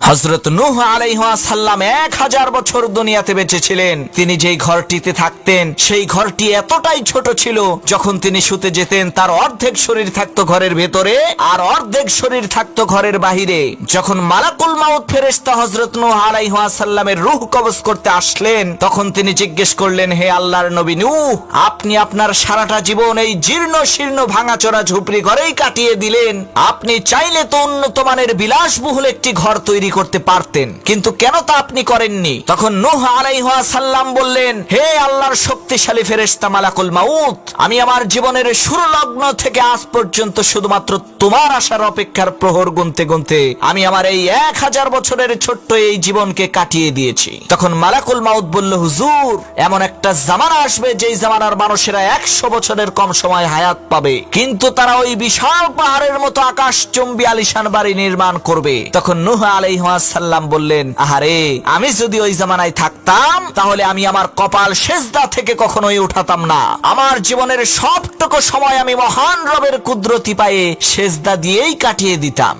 হযরত নূহ আলাইহিস সালাম 1000 বছর দুনিয়াতে বেঁচে ছিলেন। তিনি যেই ঘরটিতে থাকতেন সেই ঘরটি এতটাই ছোট ছিল, যখন তিনি শুতে যেতেন তার অর্ধেক শরীর থাকতো ঘরের ভেতরে আর অর্ধেক শরীর থাকতো ঘরের বাহিরে। যখন মালাকুল মাউত ফেরেশতা হযরত নূহ আলাইহিস সালামের রূহ কবজ করতে আসলেন, তখন তিনি জিজ্ঞেস করলেন, হে আল্লাহর নবী নূহ, আপনি আপনার সারাটা জীবন এই জীর্ণ শীর্ণ ভাঙাচোরা ঝুপড়ি ঘরেই কাটিয়ে দিলেন। আপনি চাইলে তো উন্নত মানের বিলাসবহুল একটি ঘর তৈরি করতে পারতেন, কিন্তু কেন তা আপনি করেননি? তখন নূহ আলাইহিস সালাম বললেন, হে আল্লাহর শক্তিশালী ফেরেশতা মালাকুল মাউত, আমি আমার জীবনের শুরু লগ্ন থেকে আজ পর্যন্ত শুধুমাত্র তোমার আসার অপেক্ষার প্রহর গুনতে গুনতে আমি আমার এই 1000 বছরের ছোট্ট এই জীবনকে কাটিয়ে দিয়েছি। তখন মালাকুল মাউত বলল, হুজুর, এমন একটা জামানা আসবে যেই জামানার মানুষেরা 100 বছরের কম সময় হায়াত পাবে, কিন্তু তারা ওই বিশাল পাহাড়ের মতো আকাশচুম্বী আলিশান বাড়ি নির্মাণ করবে। তখন নূহ আলাইহিস সালাম বললেন, আহারে, আমি যদি ওই জামানায় থাকতাম তাহলে আমি আমার কপাল সেজদা থেকে কখনোই উঠাতাম না। আমার জীবনের সবটুকু সময় আমি মহান রবের কুদরতি পায়ে সেজদা দিয়েই কাটিয়ে দিতাম।